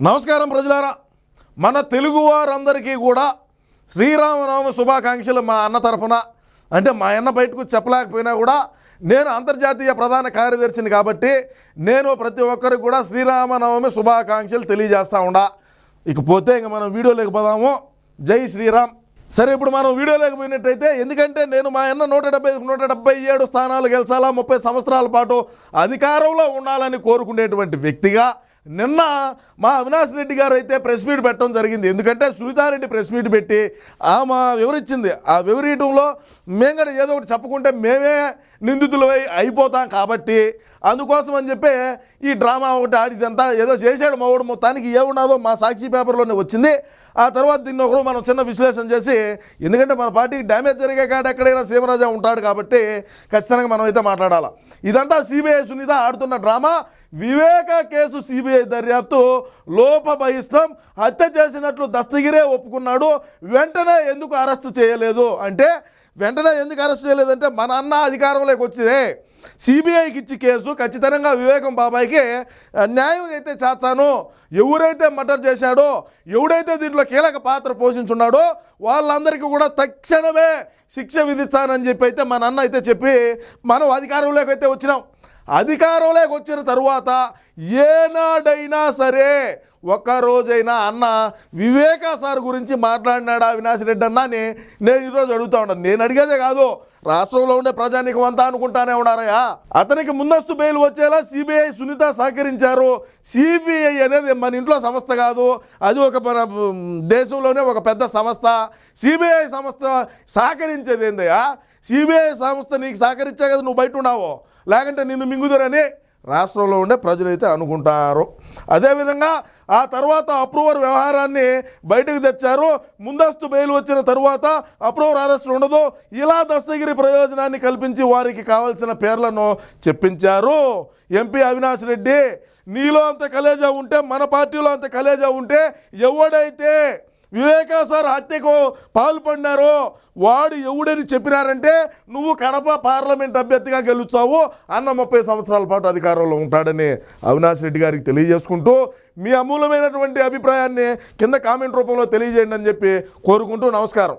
నమస్కారం ప్రజలారా, మన తెలుగువారందరికీ కూడా శ్రీరామనవమి శుభాకాంక్షలు. మా అన్న తరఫున, అంటే మా అన్న బయటకు చెప్పలేకపోయినా కూడా నేను అంతర్జాతీయ ప్రధాన కార్యదర్శిని కాబట్టి నేను ప్రతి ఒక్కరికి కూడా శ్రీరామనవమి శుభాకాంక్షలు తెలియజేస్తూ ఉండా. ఇకపోతే ఇంక మనం వీడియోలోకి పోదాము. జై శ్రీరామ్. సరే, ఇప్పుడు మనం వీడియోలోకి పోయినట్టయితే, ఎందుకంటే నేను మా అన్న 177 స్థానాలు గెలిచాలా, 30 సంవత్సరాల పాటు అధికారంలో ఉండాలని కోరుకునేటువంటి వ్యక్తిగా నిన్న మా అవినాష్ రెడ్డి గారు అయితే ప్రెస్ మీట్ పెట్టడం జరిగింది. ఎందుకంటే సునీతారెడ్డి ప్రెస్ మీట్ పెట్టి ఆమె వివరించింది. ఆ వివరించడంలో మేము కూడా ఏదో ఒకటి చెప్పుకుంటే మేమే నిందితులు అయిపోతాం కాబట్టి అందుకోసం అని చెప్పి ఈ డ్రామా ఒకటి ఆడిదంతా ఏదో చేశాడు మావాడు. మొత్తానికి ఏమున్నదో మా సాక్షి పేపర్లోనే వచ్చింది. ఆ తర్వాత దీన్ని ఒకరు మనం చిన్న విశ్లేషణ చేసి, ఎందుకంటే మన పార్టీకి డ్యామేజ్ జరిగే కాడ ఎక్కడైనా సీమరాజా ఉంటాడు కాబట్టి ఖచ్చితంగా మనం అయితే మాట్లాడాలి. ఇదంతా సిబిఐ సునీత ఆడుతున్న డ్రామా. వివేక కేసు సిబిఐ దర్యాప్తు లోపభయిష్టం. హత్య చేసినట్లు దస్తగిరే ఒప్పుకున్నాడు. వెంటనే ఎందుకు అరెస్టు చేయలేదు అంటే, వెంటనే ఎందుకు అరెస్ట్ చేయలేదంటే, మన అన్న అధికారంలోకి వచ్చిందే సిబిఐకి ఇచ్చి కేసు ఖచ్చితంగా వివేకం బాబాయ్కి న్యాయం అయితే చేస్తాను. ఎవరైతే మర్డర్ చేశాడో, ఎవడైతే దీంట్లో కీలక పాత్ర పోషించున్నాడో వాళ్ళందరికీ కూడా తక్షణమే శిక్ష విధిస్తానని చెప్పి అయితే మన అన్న అయితే చెప్పి మనం అధికారంలోకి అయితే వచ్చినాం. అధికారంలోకి వచ్చిన తరువాత ఏనాడైనా సరే ఒక్కరోజైనా అన్న వివేకా సార్ గురించి మాట్లాడినాడా అవినాష్ రెడ్డి అన్న అని నేను ఈరోజు అడుగుతూ ఉన్నాను. నేను అడిగేదే కాదు, రాష్ట్రంలో ఉండే ప్రజానీకం అంతా అనుకుంటానే ఉన్నారయ్యా. అతనికి ముందస్తు బెయిల్ వచ్చేలా సిబిఐ సునీత సహకరించారు. సిబిఐ అనేది మన ఇంట్లో సంస్థ కాదు, అది ఒక మన దేశంలోనే ఒక పెద్ద సంస్థ. సిబిఐ సంస్థ సహకరించేది ఏందయ్యా? సిబిఐ సంస్థ నీకు సహకరించే కదా నువ్వు బయట ఉన్నావు, లేకుంటే నిన్ను మింగుదరని రాష్ట్రంలో ఉండే ప్రజలైతే అనుకుంటారు. అదేవిధంగా ఆ తర్వాత అప్రూవర్ వ్యవహారాన్ని బయటకు తెచ్చారు. ముందస్తు బెయిల్ వచ్చిన తరువాత అప్రూవర్ అరెస్ట్ ఉండదు. ఇలా దస్తగిరి ప్రయోజనాన్ని కల్పించి వారికి కావాల్సిన పేర్లను చెప్పించారు. ఎంపీ అవినాష్ రెడ్డి, నీలో అంత కలేజా ఉంటే, మన పార్టీలో అంత కలేజా ఉంటే, ఎవడైతే వివేకా సార్ హత్యకు పాల్పడినారో వాడు ఎవడని చెప్పినారంటే నువ్వు కడప పార్లమెంట్ అభ్యర్థిగా గెలుస్తావు, అన్న 30 సంవత్సరాల పాటు అధికారంలో ఉంటాడని అవినాష్ రెడ్డి గారికి తెలియజేసుకుంటూ, మీ అమూల్యమైనటువంటి అభిప్రాయాన్ని కింద కామెంట్ రూపంలో తెలియజేయండి అని చెప్పి కోరుకుంటూ నమస్కారం.